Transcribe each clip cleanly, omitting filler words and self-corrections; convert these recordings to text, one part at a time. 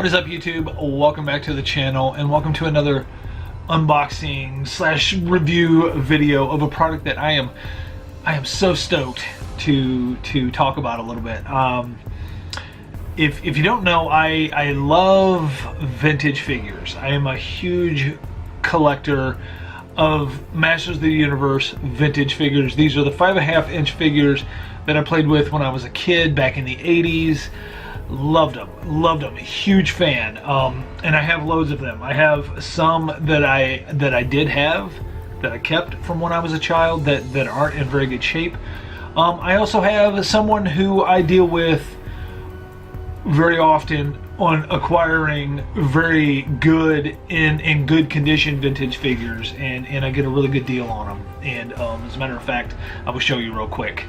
What is up, YouTube? Welcome back to the channel and welcome to another unboxing slash review video of a product that I am so stoked to talk about a little bit. If you don't know, I love vintage figures. I am a huge collector of Masters of the Universe vintage figures. These are the 5.5-inch figures that I played with when I was a kid back in the 80s. Loved them, huge fan. And I have loads of them. I have some that I did have, that I kept from when I was a child, that aren't in very good shape. I also have someone who I deal with very often on acquiring very good, in good condition vintage figures, and I get a really good deal on them. And as a matter of fact, I will show you real quick.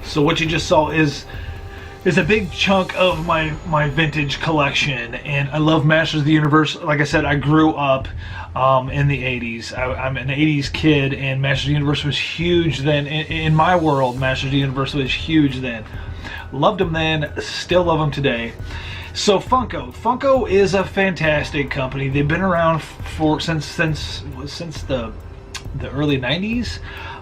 So what you just saw is a big chunk of my vintage collection, and I love Masters of the Universe. Like I said, I grew up in the 80s. I'm an 80s kid, and Masters of the Universe was huge then. In my world, Masters of the Universe was huge then. Loved them then, still love them today. So Funko is a fantastic company. They've been around since the early 90s.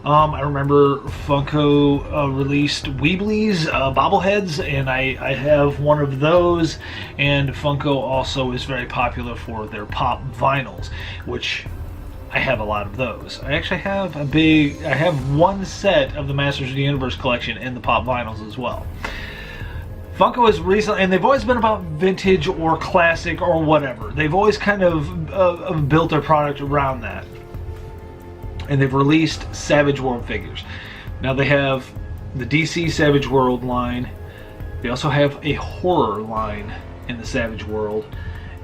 I remember Funko released Weeblies, bobbleheads, and I have one of those. And Funko also is very popular for their pop vinyls, which I have a lot of those. I actually have I have one set of the Masters of the Universe collection in the pop vinyls as well. Funko is recently, and they've always been about vintage or classic or whatever. They've always kind of built their product around that. And they've released Savage World figures. Now they have the DC Savage World line. They also have a horror line in the Savage World,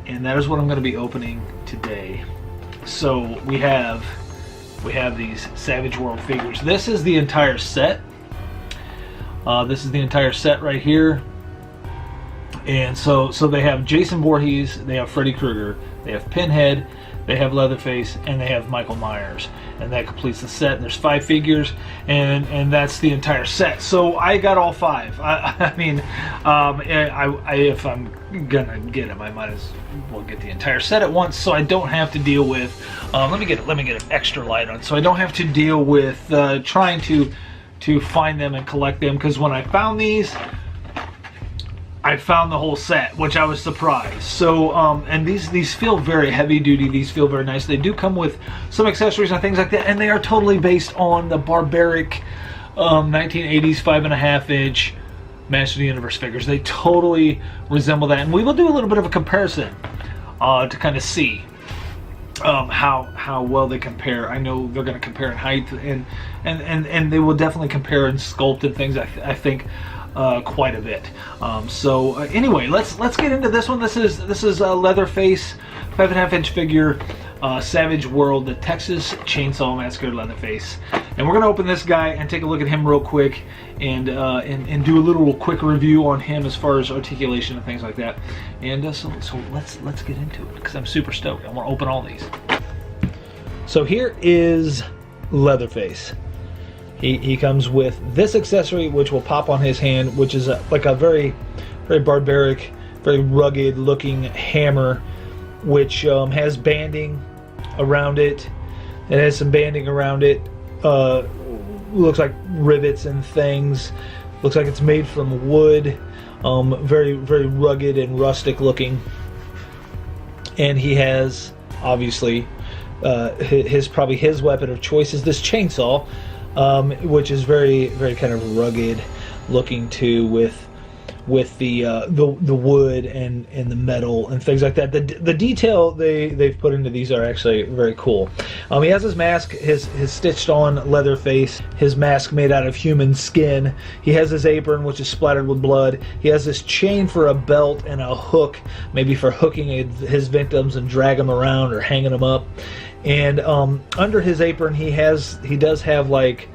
and that is what I'm going to be opening today. So we have these Savage World figures. This is the entire set. This is the entire set right here. And so they have Jason Voorhees, they have Freddy Krueger, they have Pinnhead, they have Leatherface, and they have Michael Myers, and that completes the set. And there's 5 figures, and that's the entire set. So I got all 5. I mean, if I'm gonna get them, I might as well get the entire set at once, so I don't have to deal with. Let me get an extra light on, so I don't have to deal with trying to find them and collect them. Because when I found these, I found the whole set, which I was surprised. So, and these feel very heavy duty. These feel very nice. They do come with some accessories and things like that, and they are totally based on the barbaric 1980s 5.5-inch Master of the Universe figures. They totally resemble that, and we will do a little bit of a comparison to kind of see how well they compare. I know they're going to compare in height, and they will definitely compare in sculpted things. I think. Quite a bit. So anyway, let's get into this one. This is a Leatherface 5.5-inch figure, Savage World, the Texas Chainsaw Massacre Leatherface, and we're gonna open this guy and take a look at him real quick, and do a little quick review on him as far as articulation and things like that. And so let's get into it, because I'm super stoked. I want to open all these. So here is Leatherface. He comes with this accessory, which will pop on his hand, which is like a very, very barbaric, very rugged looking hammer, which has banding around it. It has some banding around it. Looks like rivets and things. Looks like it's made from wood. Very, very rugged and rustic looking. And he has, obviously, probably his weapon of choice is this chainsaw. Which is very, very kind of rugged looking too, with the wood and the metal and things like that. The detail they've put into these are actually very cool. He has his mask, his stitched on leather face, his mask made out of human skin. He has his apron, which is splattered with blood. He has this chain for a belt and a hook, maybe for hooking his victims and drag them around or hanging them up. And under his apron, he does have like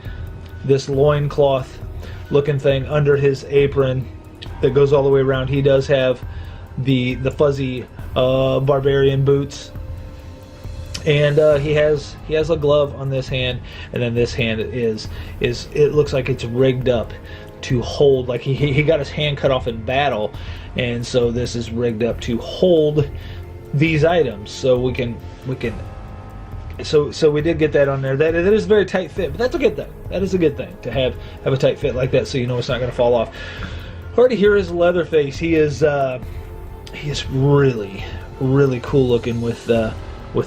this loincloth looking thing under his apron that goes all the way around. He does have the fuzzy barbarian boots, And he has a glove on this hand, and then this hand is it looks like it's rigged up to hold, like he got his hand cut off in battle, and so this is rigged up to hold these items. So we can so we did get that on there. That is a very tight fit, but that's a good thing. That is a good thing to have a tight fit like that, so you know it's not going to fall off. Already here is Leatherface. He is really cool looking with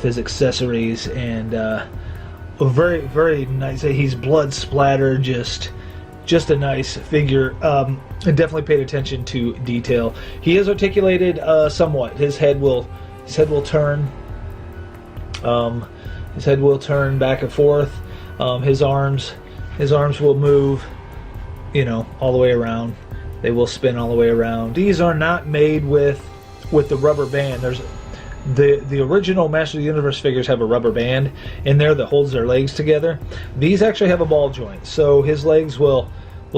his accessories, and very nice. He's blood splattered, just a nice figure. And definitely paid attention to detail. He is articulated somewhat. His head will turn. His head will turn back and forth. His arms will move, you know, all the way around. They will spin all the way around. These are not made with the rubber band. There's the original Master of the Universe figures have a rubber band in there that holds their legs together. These actually have a ball joint, so his legs will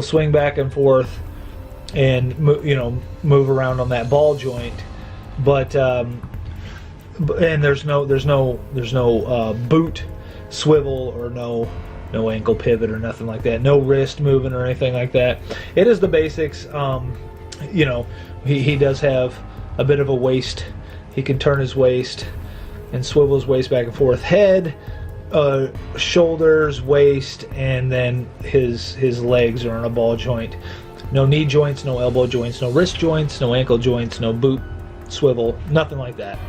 swing back and forth and move around on that ball joint. But and there's no boot swivel, or no ankle pivot or nothing like that. No wrist moving or anything like that. It is the basics. He does have a bit of a waist. He can turn his waist and swivel his waist back and forth. Head, shoulders, waist, and then his legs are on a ball joint. No knee joints, no elbow joints, no wrist joints, no ankle joints, no boot swivel, nothing like that.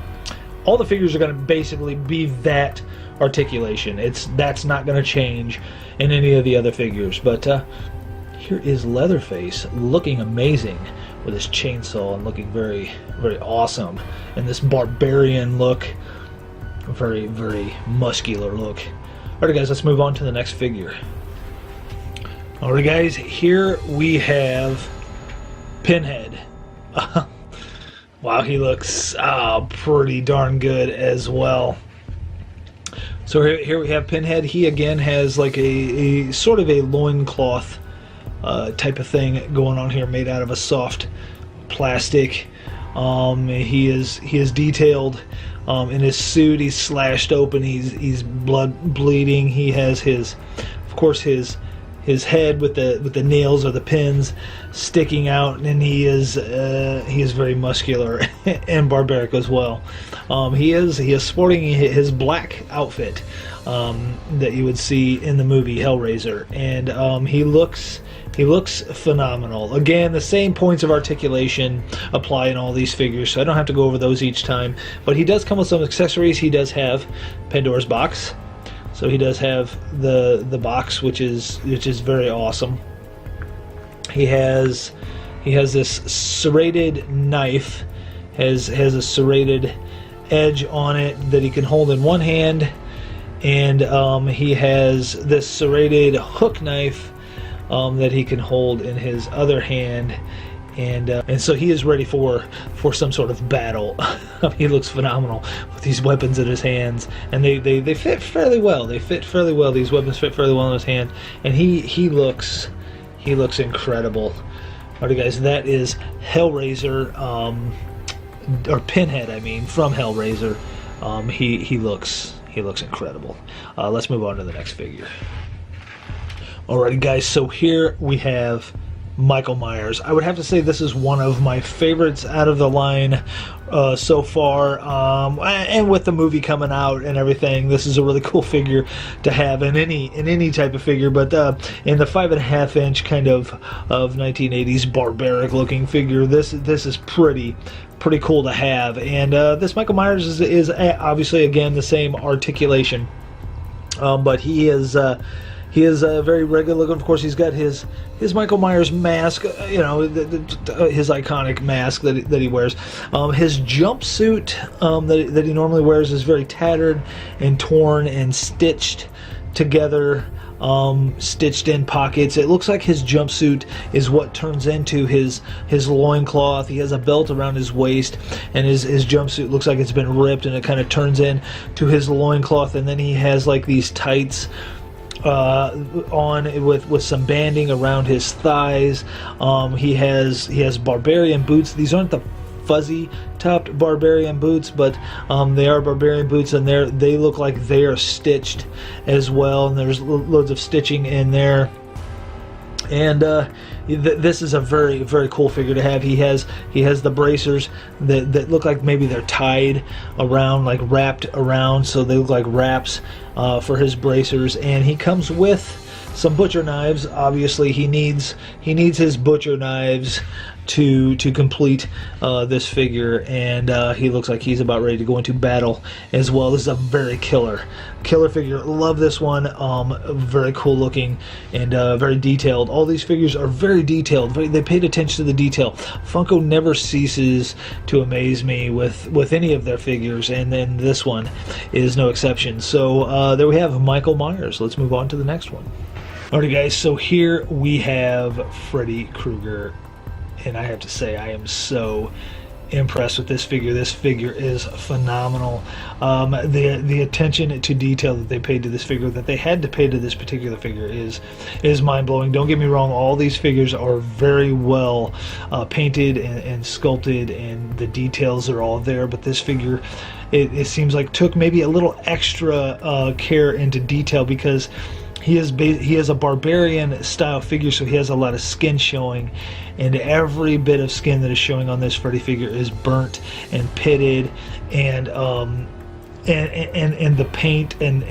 All the figures are going to basically be that articulation. That's not going to change in any of the other figures. But here is Leatherface, looking amazing with his chainsaw and looking very awesome, and this barbarian look, very muscular look. Alright guys, let's move on to the next figure. Alright guys, here we have Pinnhead. Wow, he looks pretty darn good as well. So here we have Pinnhead. He again has like a sort of a loincloth type of thing going on here, made out of a soft plastic. He is detailed in his suit. He's slashed open. He's blood bleeding. He has of course his head with the nails or the pins sticking out, and he is very muscular and barbaric as well. He is sporting his black outfit that you would see in the movie Hellraiser, and he looks phenomenal. Again, the same points of articulation apply in all these figures, so I don't have to go over those each time. But he does come with some accessories. He does have Pandora's box. So he does have the box, which is very awesome. He has this serrated knife, has a serrated edge on it that he can hold in one hand, and he has this serrated hook knife that he can hold in his other hand. And so he is ready for some sort of battle. He looks phenomenal with these weapons in his hands, and they fit fairly well. They fit fairly well. These weapons fit fairly well in his hand, and he looks incredible. Alright guys, that is Hellraiser, or Pinnhead, I mean, from Hellraiser. He looks incredible. Let's move on to the next figure. Alrighty guys, so here we have Michael Myers. I would have to say this is one of my favorites out of the line so far, and with the movie coming out and everything, this is a really cool figure to have in any type of figure. But in the 5.5 inch kind of 1980s barbaric looking figure, this is pretty cool to have. And this Michael Myers is obviously again the same articulation, but he is very regular looking. Of course, he's got his Michael Myers mask, his iconic mask that he wears. His jumpsuit that he normally wears is very tattered and torn and stitched together, stitched in pockets. It looks like his jumpsuit is what turns into his loincloth. He has a belt around his waist, and his jumpsuit looks like it's been ripped, and it kind of turns into his loincloth. And then he has like these tights on with some banding around his thighs. He has barbarian boots. These aren't the fuzzy topped barbarian boots, but they are barbarian boots, and they look like they are stitched as well, and there's loads of stitching in there. And this is a very, very cool figure to have. He has the bracers that look like maybe they're tied around, like wrapped around, so they look like wraps for his bracers. And he comes with some butcher knives. Obviously, he needs his butcher knives to complete this figure, and he looks like he's about ready to go into battle as well. This is a very killer figure. Love this one. Very cool looking and very detailed. All these figures are very detailed. They paid attention to the detail. Funko never ceases to amaze me with any of their figures, and then this one is no exception. So there we have Michael Myers. Let's move on to the next one. Alright guys, so here we have Freddy Krueger, and I have to say I am so impressed with this figure. This figure is phenomenal. The attention to detail that they paid to this figure, that they had to pay to this particular figure, is mind-blowing. Don't get me wrong, all these figures are very well painted and sculpted, and the details are all there, but this figure, it seems like took maybe a little extra care into detail, because he is a barbarian style figure, so he has a lot of skin showing, and every bit of skin that is showing on this Freddy figure is burnt and pitted, and the paint and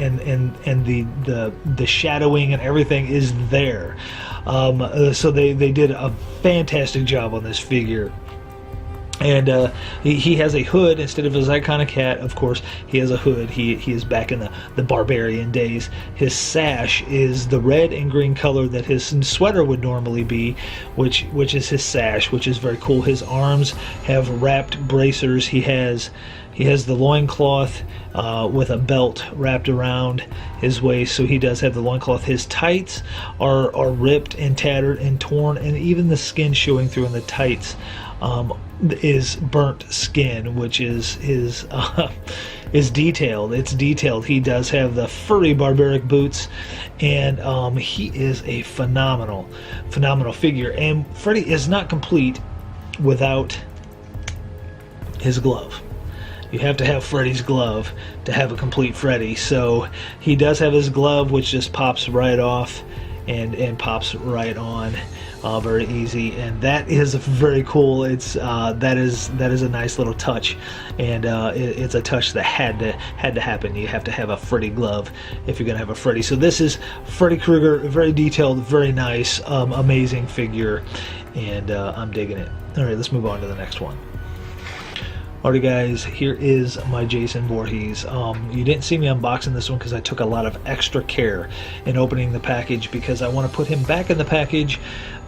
the shadowing and everything is there. So they did a fantastic job on this figure. And he has a hood instead of his iconic hat. Of course, he has a hood. He is back in the barbarian days. His sash is the red and green color that his sweater would normally be, which is his sash, which is very cool. His arms have wrapped bracers. He has the loincloth with a belt wrapped around his waist, so he does have the loincloth. His tights are ripped and tattered and torn, and even the skin showing through in the tights is burnt skin, which is detailed. It's detailed. He does have the furry barbaric boots, and he is a phenomenal figure. And Freddy is not complete without his glove. You have to have Freddy's glove to have a complete Freddy. So he does have his glove, which just pops right off and pops right on, very easy, and that is very cool. It's that is a nice little touch, and it's a touch that had to happen. You have to have a Freddy glove if you're gonna have a Freddy. So this is Freddy Krueger, very detailed, very nice, amazing figure, and I'm digging it. All right, let's move on to the next one. Alright guys, here is my Jason Voorhees. You didn't see me unboxing this one because I took a lot of extra care in opening the package, because I want to put him back in the package,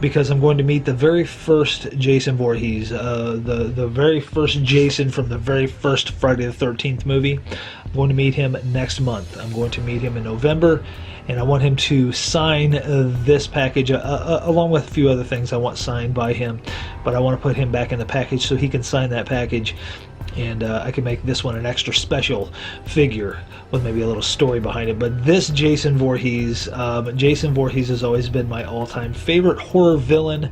because I'm going to meet the very first Jason Voorhees, the very first Jason from the very first Friday the 13th movie. I'm going to meet him next month. I'm going to meet him in November, and I want him to sign this package along with a few other things I want signed by him, but I want to put him back in the package so he can sign that package, and I can make this one an extra special figure with maybe a little story behind it. But this Jason Voorhees has always been my all-time favorite horror villain.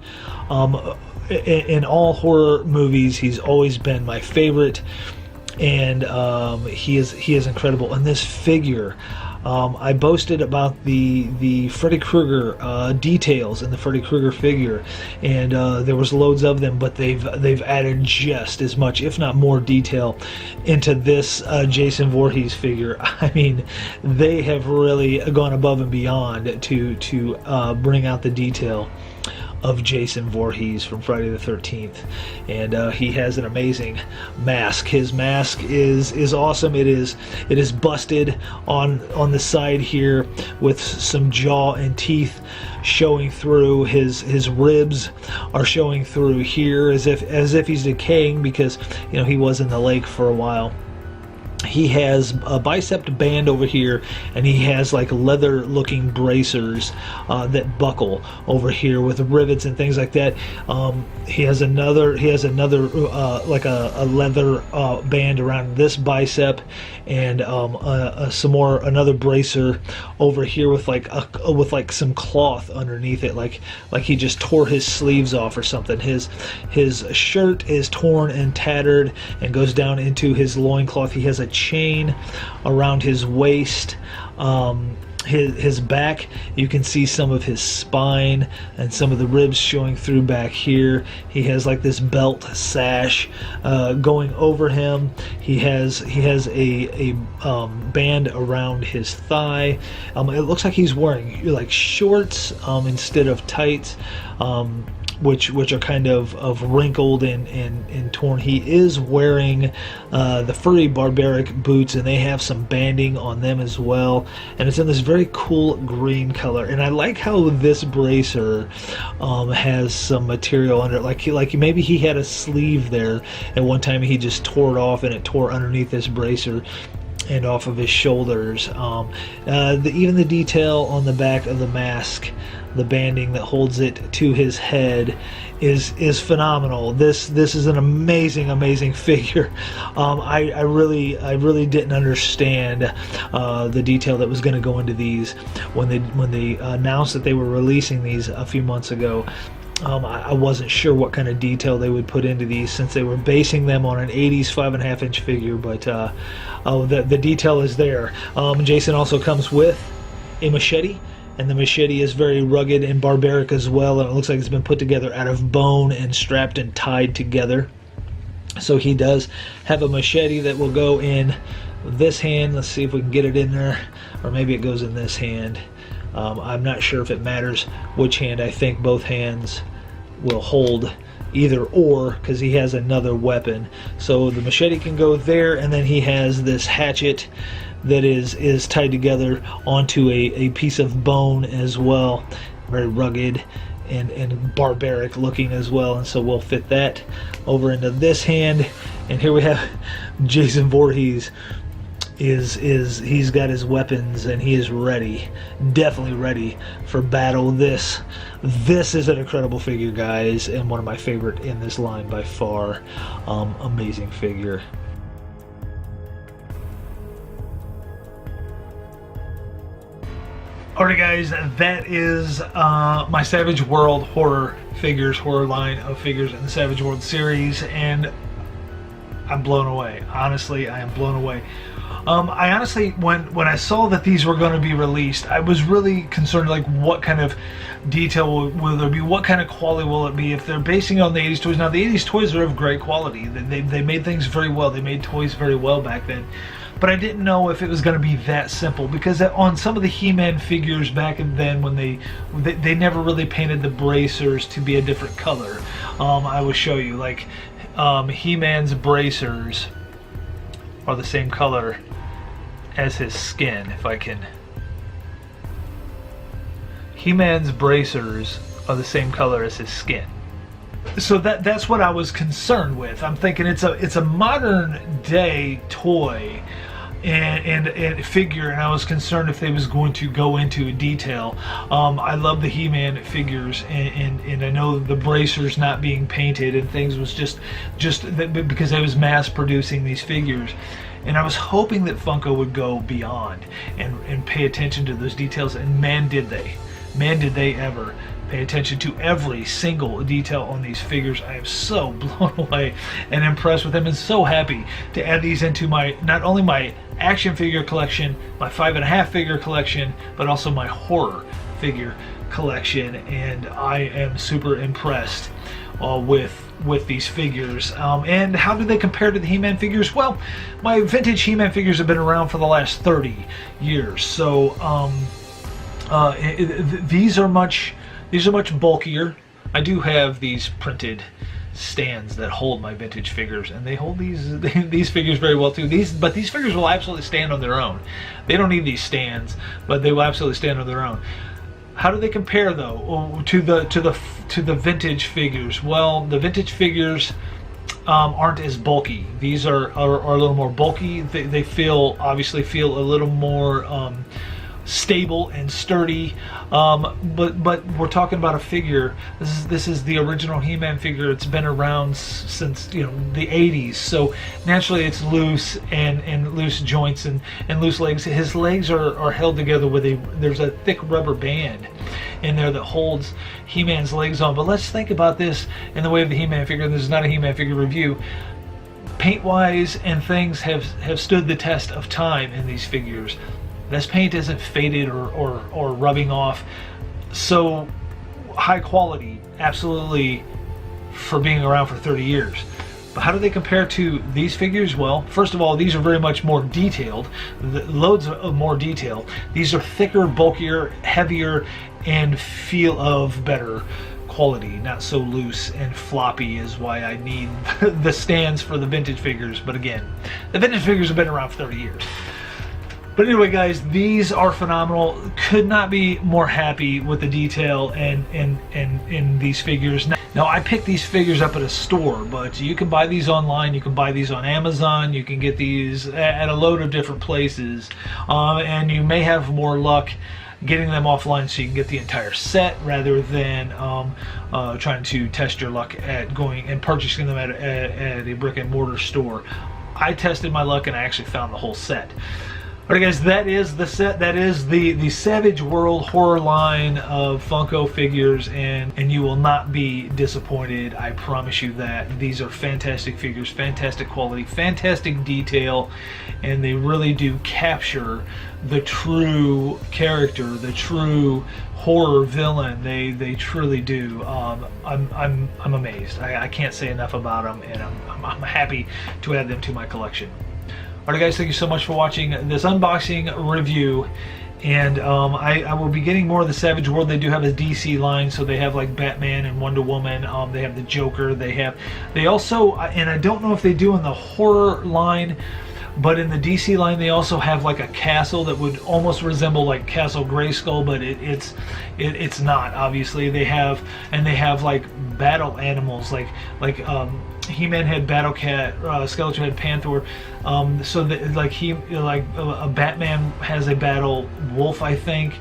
In all horror movies, he's always been my favorite, and he is incredible. And this figure, I boasted about the Freddy Krueger details in the Freddy Krueger figure, and there was loads of them, but they've added just as much, if not more, detail into this Jason Voorhees figure. I mean, they have really gone above and beyond to bring out the detail of Jason Voorhees from Friday the 13th, and he has an amazing mask. His mask is awesome. It is busted on the side here with some jaw and teeth showing through. His ribs are showing through here as if he's decaying, because he was in the lake for a while. he has a bicep band over here, and he has like leather looking bracers that buckle over here with rivets and things like that. He has another like a leather band around this bicep, and another bracer over here with like some cloth underneath it, like he just tore his sleeves off or something. His shirt is torn and tattered and goes down into his loincloth. He has a chain around his waist. His back, you can see some of his spine and some of the ribs showing through back here. He has like this belt sash going over him. He has a band around his thigh. It looks like he's wearing like shorts instead of tights, which are kind of wrinkled and torn. He is wearing the furry barbaric boots, and they have some banding on them as well, and it's in this very cool green color. And I like how this bracer has some material under it, like maybe he had a sleeve there at one time, he just tore it off and it tore underneath this bracer and off of his shoulders. Even the detail on the back of the mask, the banding that holds it to his head, is phenomenal. This is an amazing figure. I really didn't understand the detail that was going to go into these when they announced that they were releasing these a few months ago. I wasn't sure what kind of detail they would put into these, since they were basing them on an 80s 5.5 inch figure, but the detail is there. Jason also comes with a machete, and the machete is very rugged and barbaric as well, and it looks like it's been put together out of bone and strapped and tied together. So he does have a machete that will go in this hand. Let's see if we can get it in there, or maybe it goes in this hand. I'm not sure if it matters which hand. I think both hands will hold either or, because he has another weapon. So the machete can go there, and then he has this hatchet that is tied together onto a piece of bone as well. Very rugged and barbaric looking as well, and so we'll fit that over into this hand. And here we have Jason Voorhees. He's got his weapons, and he is ready, definitely ready for battle. This is an incredible figure, guys, and one of my favorite in this line by far. Amazing figure. Alright guys, that is my Savage World horror line of figures in the Savage World series, and I'm blown away. Honestly, I am blown away. I honestly, when I saw that these were going to be released, I was really concerned, like, what kind of detail will there be, what kind of quality will it be if they're basing it on the 80s toys. Now, the 80s toys are of great quality. They made things very well. They made toys very well back then. But I didn't know if it was going to be that simple, because on some of the He-Man figures back then, when they never really painted the bracers to be a different color. I will show you, like, He-Man's bracers are the same color as his skin. If I can, He-Man's bracers are the same color as his skin. So that's what I was concerned with. I'm thinking it's a modern day toy and figure, and I was concerned if they was going to go into detail. I love the He-Man figures, and I know the bracers not being painted and things was just because I was mass producing these figures. And I was hoping that Funko would go beyond and pay attention to those details, and man did they. Man did they ever pay attention to every single detail on these figures. I am so blown away and impressed with them, and so happy to add these into not only my action figure collection, my 5.5 figure collection, but also my horror figure collection. And I am super impressed with these figures. And how do they compare to the He-Man figures? Well, my vintage He-Man figures have been around for the last 30 years, so these are much bulkier. I do have these printed stands that hold my vintage figures, and they hold these figures very well too. But these figures will absolutely stand on their own. They don't need these stands, but they will absolutely stand on their own. How do they compare though to the vintage figures? Well, the vintage figures aren't as bulky. These are a little more bulky. They obviously feel a little more stable and sturdy, but we're talking about a figure. This is the original He-Man figure. It's been around since the 80s, so naturally it's loose and loose joints and loose legs. His legs are held together with there's a thick rubber band in there that holds He-Man's legs on. But let's think about this in the way of the He-Man figure. This is not a He-Man figure review. Paint-wise and things have stood the test of time in these figures. This paint isn't faded or rubbing off. So high quality, absolutely, for being around for 30 years. But how do they compare to these figures? Well, first of all, these are very much more detailed, loads of more detail. These are thicker, bulkier, heavier, and feel of better quality, not so loose and floppy is why I need the stands for the vintage figures. But again, the vintage figures have been around for 30 years. But anyway, guys, these are phenomenal. Could not be more happy with the detail and in these figures. Now, I picked these figures up at a store, but you can buy these online. You can buy these on Amazon. You can get these at a load of different places, and you may have more luck getting them offline so you can get the entire set rather than trying to test your luck at going and purchasing them at a brick and mortar store. I tested my luck and I actually found the whole set. Alright guys, that is the set. That is the Savage World horror line of Funko figures, and you will not be disappointed. I promise you that. These are fantastic figures, fantastic quality, fantastic detail, and they really do capture the true character, the true horror villain. They truly do. I'm amazed. I can't say enough about them, and I'm happy to add them to my collection. Alright guys, thank you so much for watching this unboxing review, and I will be getting more of the Savage World. They do have a DC line, so they have like Batman and Wonder Woman, they have the Joker, they also, and I don't know if they do in the horror line, but in the DC line they also have like a castle that would almost resemble like Castle Grayskull, but it's not, obviously. They have like battle animals like He-Man had Battle Cat, Skeletor had Panther, so that like a Batman has a battle wolf, I think,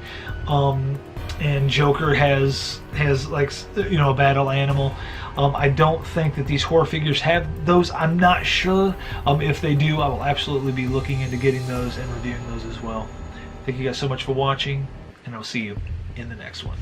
and Joker has like a battle animal. I don't think that these horror figures have those. I'm not sure. If they do, I will absolutely be looking into getting those and reviewing those as well. Thank you guys so much for watching, and I'll see you in the next one.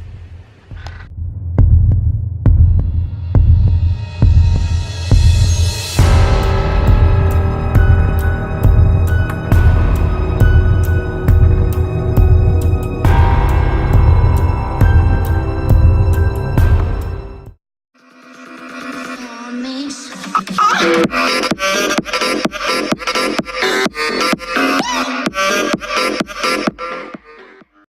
Me.